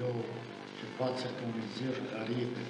eu ce față că un zir aripe.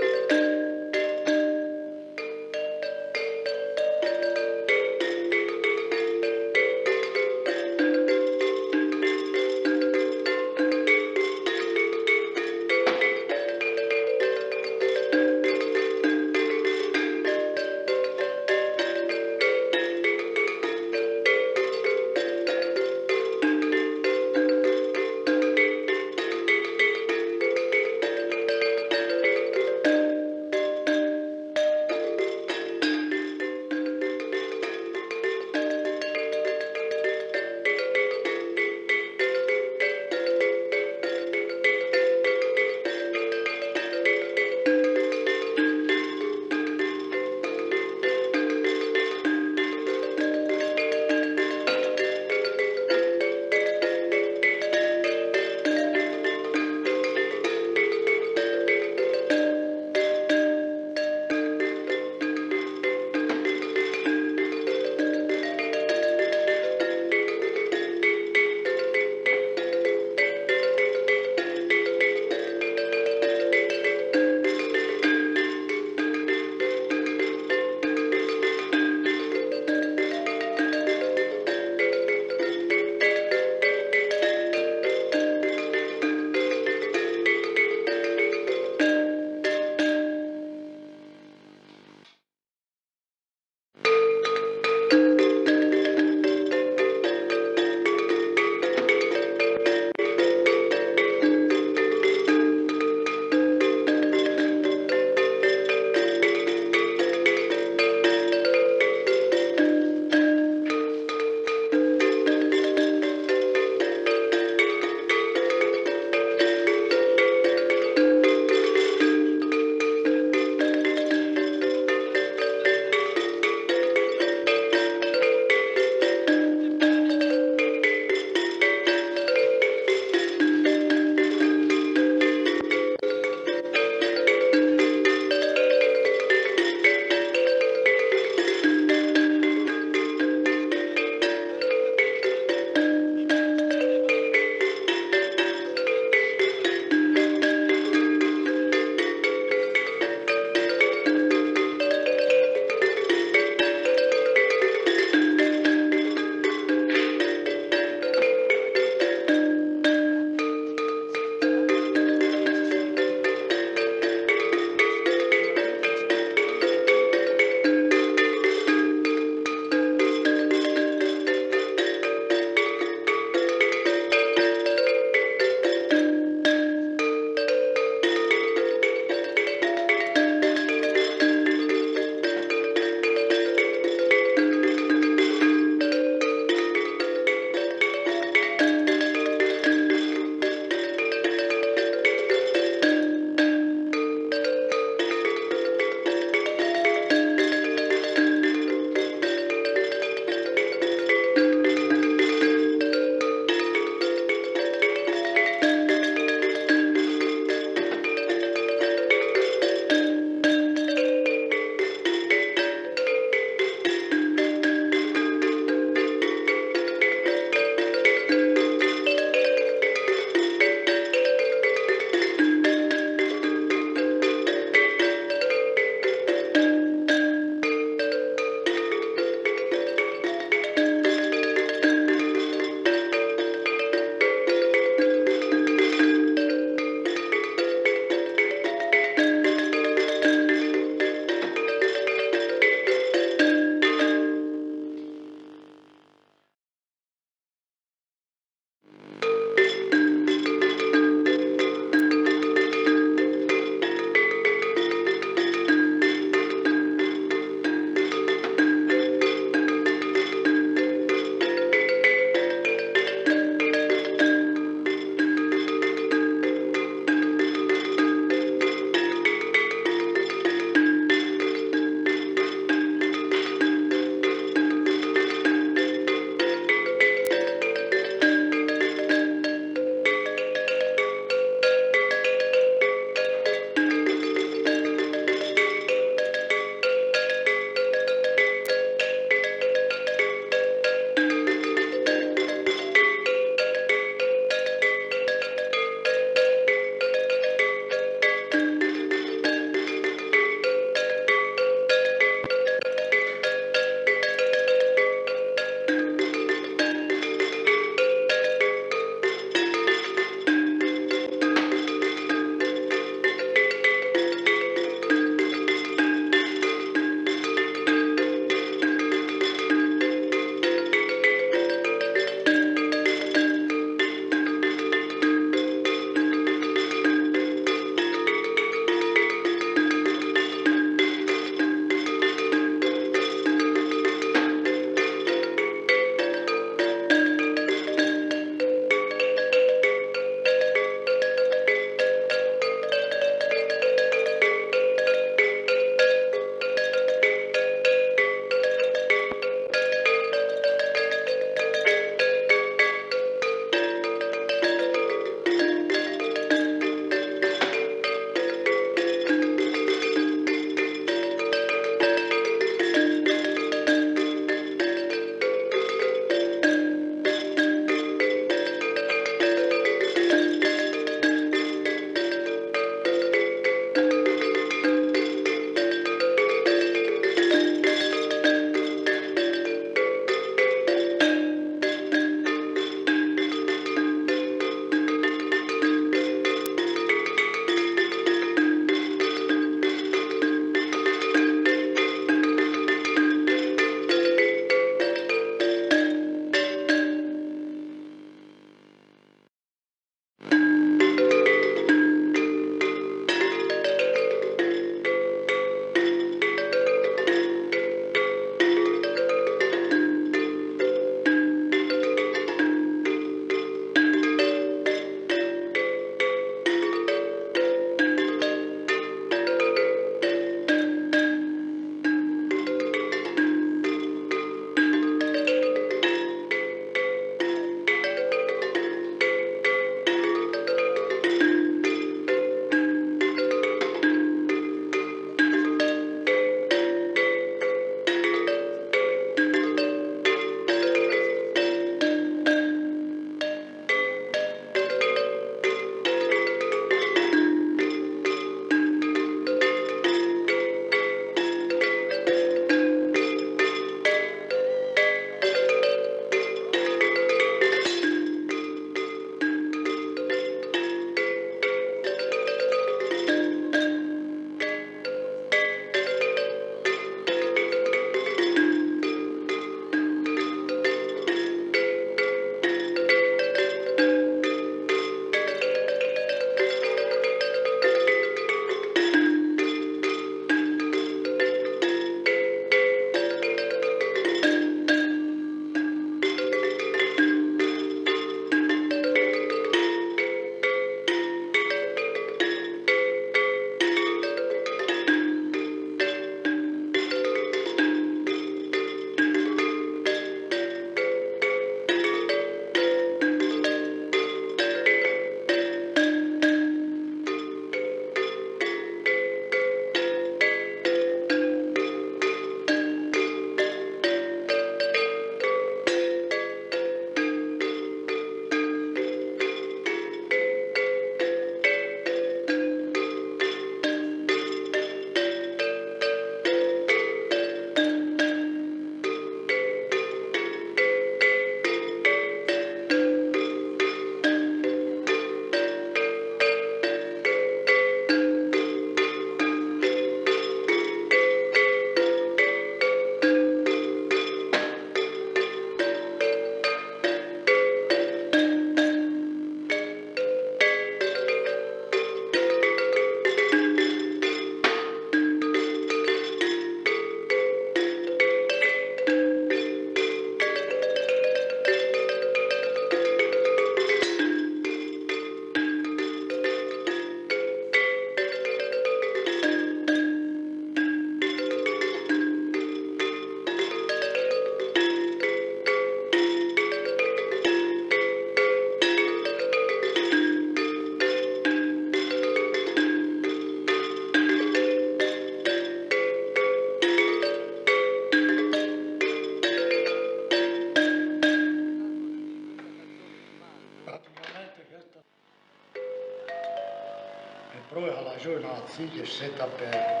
Però alla giornata che si per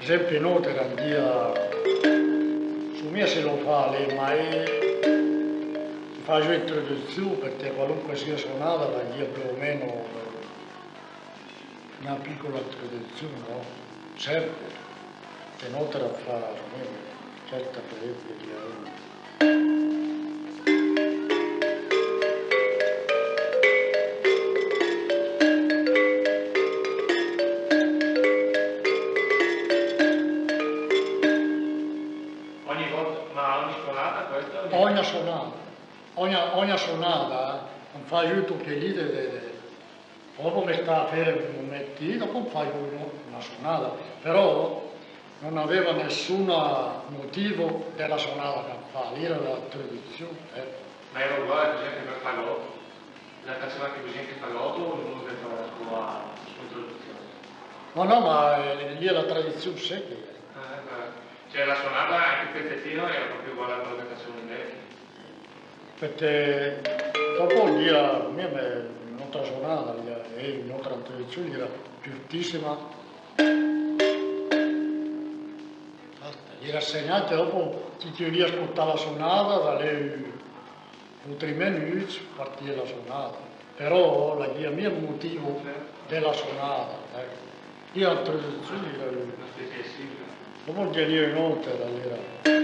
per esempio inoltre su me se lo fa lei, ma faccio introduzione perché qualunque sia suonata la dia più o meno una piccola introduzione, no? Certo, che inoltre a fare, certa per esempio. Ogni suonata non fai tutto che lì, dopo mi sta a fare un momento, dopo fai una suonata, però non aveva nessun motivo della suonata che fa, lì era la tradizione. Ma era uguale, per esempio, per Fagotto? La faceva anche così anche Fagotto o ognuno che fa la sua introduzione? No, ma lì è la tradizione secca. Cioè la suonata, anche il pezzettino, era proprio uguale a quello che facevano in vecchio. Perché dopo lì a me un'altra suonata, un'altra tradizione era piutissima. Gli rassegnati dopo ti lì ascoltare la suonata, da lei un 3 minuti partire la suonata. Però la mia motivo della suonata, io la tradizione era dopo che lì inoltre era.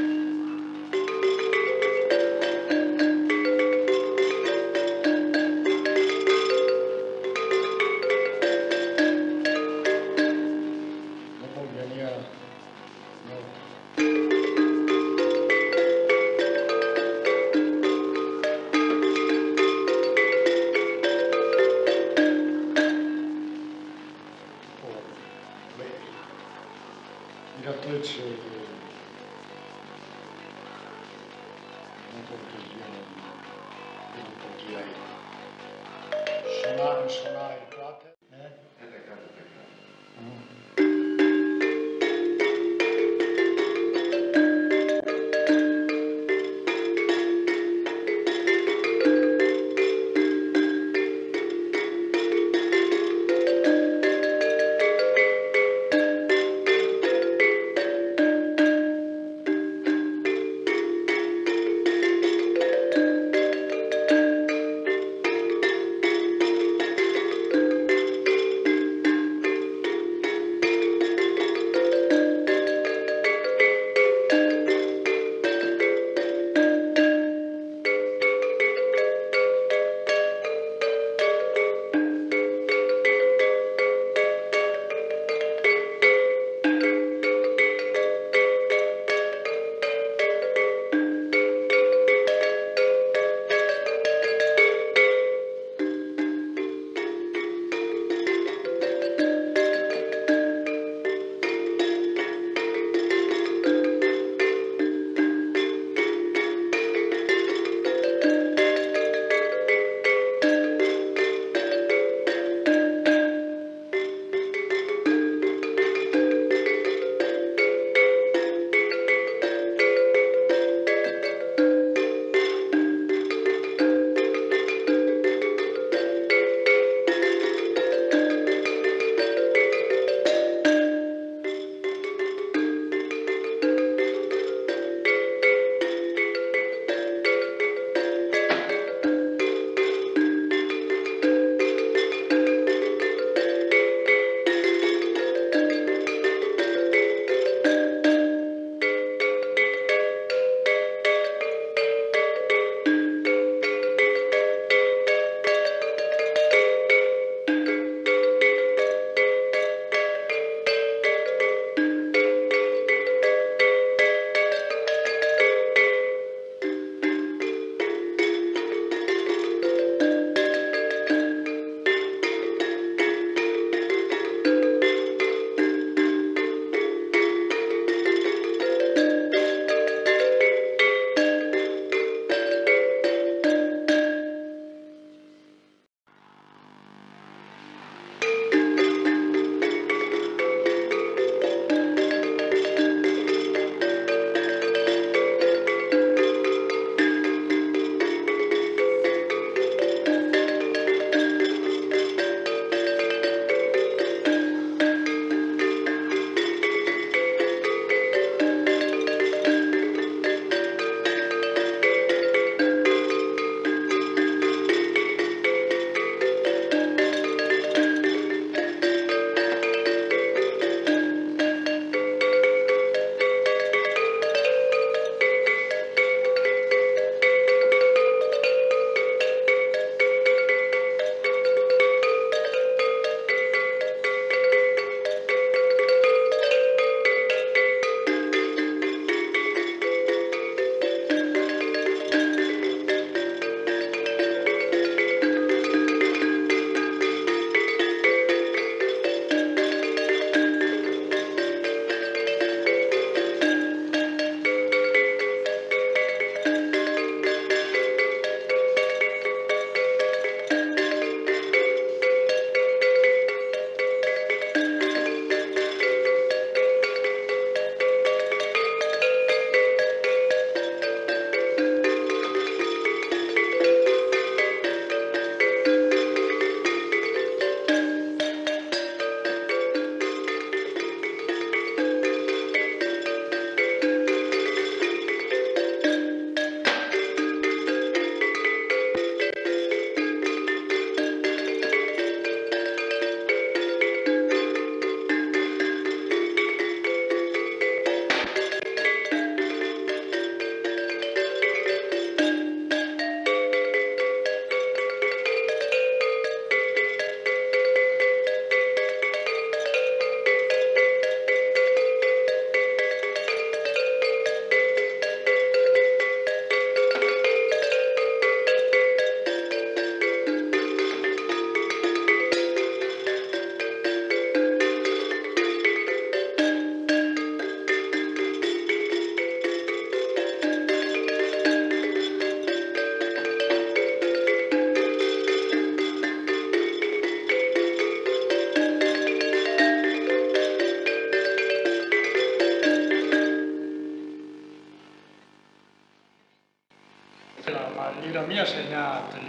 Suonare il frate.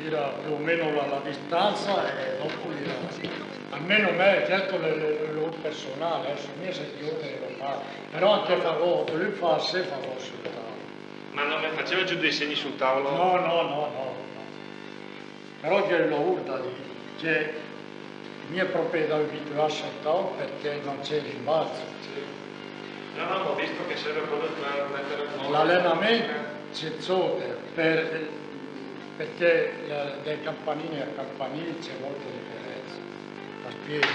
era più o meno la distanza e dopo era, almeno me, certo il personale, adesso mia se io te lo fa, però anche fagotto, lui fa a sé fagotto sul tavolo. Ma non faceva giù dei segni sul tavolo? No. Però che lo urda lì, che la mia proprietà abituale sotto perché non c'è rimbalzo. No, ho visto che serve proprio per mettere il modo. L'allenamento c'è zote perché dai campanili a campanili c'è molta differenza. La spiego.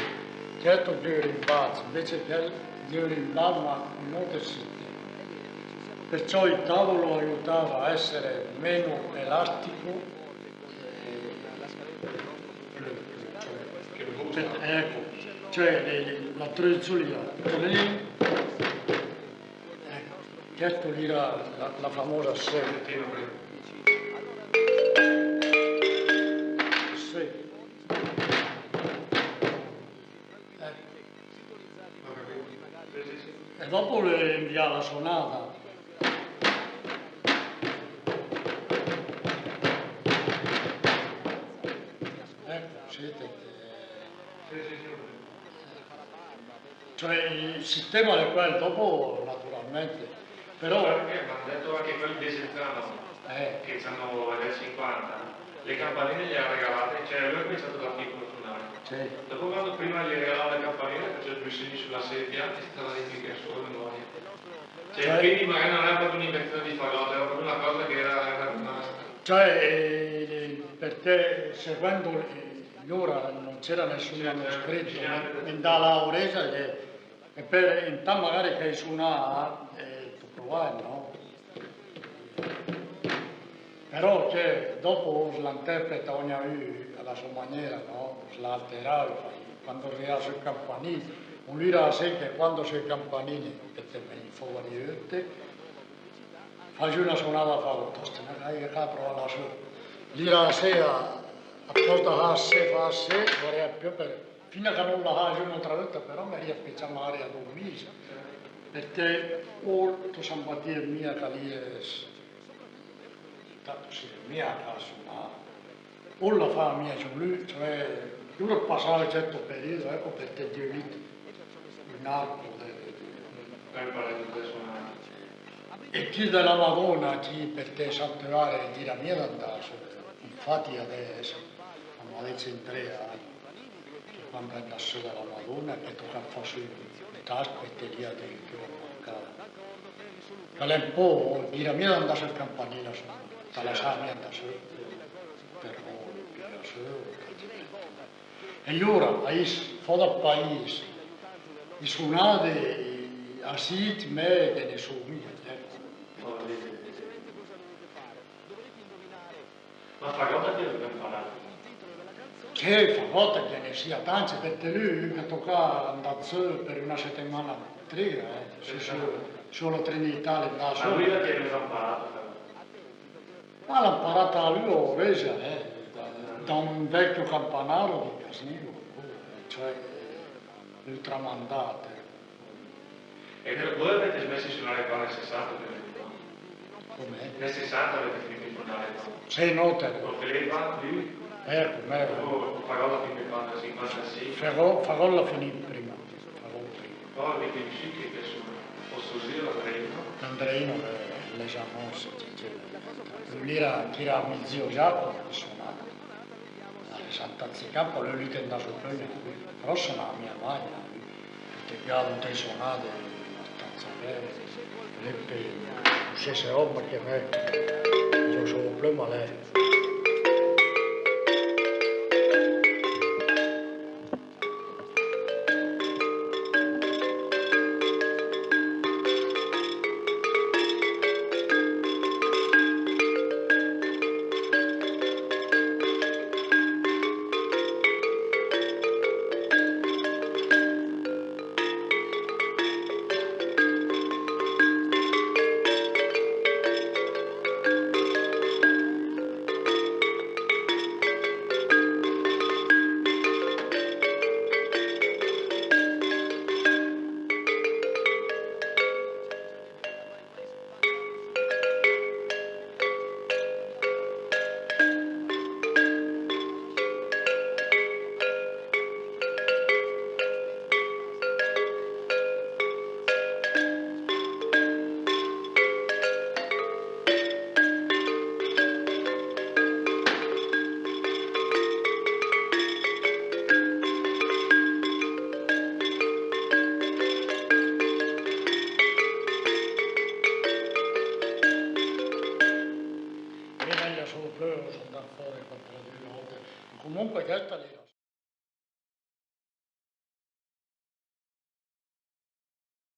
Certo che il rimbalzo, invece che il rimbalzo ma in molte sistemi. Perciò il tavolo aiutava a essere meno elastico. Ecco, cioè la trezzolina, certo lì la famosa serie. E dopo le invia la sonata. Ecco, siete. Cioè il sistema è quello, dopo naturalmente, però... Perché mi hanno detto anche quelli di Senzano, che hanno le 50, le campanine le ha regalate, cioè lui ha cominciato da piccolo a suonare. Sì. Dopo quando prima gli regalava le campanine faceva due segni sulla sedia e stava lì finché a sua memoria. Cioè, quindi magari non era proprio un'invenzione di fagotto, era proprio una cosa che era rimasta. Cioè, perché seguendo l'ora non c'era nessun manoscritto, in dalla oresa e per intanto magari che suona tu provai, no? Però che dopo l'interpreta ogni alla sua maniera, no? L'alterava, quando arriva sul campanile, un lira a sé che quando sui campanili, che te me li fuori di ötte, faccio una suonata fagotosta, che capro alla sua. Lira a sé, apposta a sé, fa a sé, vorrei più per... Fino a che non la faccio un'altra volta, però mi riappiccia magari a dormire, perché o tu simpatia mia che lì è... Tanto sì, mia casa, ma... O la fa mia giù lui, cioè... Io passare un certo periodo, ecco perché Dio lì, in arco, e chi della Madonna, chi perché santuario di la mia andasse, infatti adesso, quando adesso in 3 anni, quando andasse dalla Madonna, che tocca fosse in tasca e te lì a dire che ho mancato. Che è un po', di la mia andasse al campanile, dalla Samia andasse, per e ora, paese, fuori dal paese, i suonati a siti, me, che ne sono mia, Ma fagotta che dove imparare? Che fagotta che ne sia tanti, perché lui che tocca andare solo per una settimana, 3, solo Trinità le da Ma solo. lui da che aveva imparato? Ma l'ha imparata lui a Oresa, da un vecchio campanaro di Casnivo, cioè il tramandate. E voi avete smesso di suonare qua nel 60? Com'è? Nel 60 avete finito di suonare qua? Sei note. Con Felipa, lui? Com'è? O Fagolla fin nel 56? Fagolla finì prima. Poi avete usciti che sono Ossosio, Andreino l'esame, lui era mio zio Giacomo che suonava. Sant'Anzicampo lui che andava sul premio, però suonava mia madre, perché ha avuto suonate abbastanza bene, non so se roba che me, io sono più male.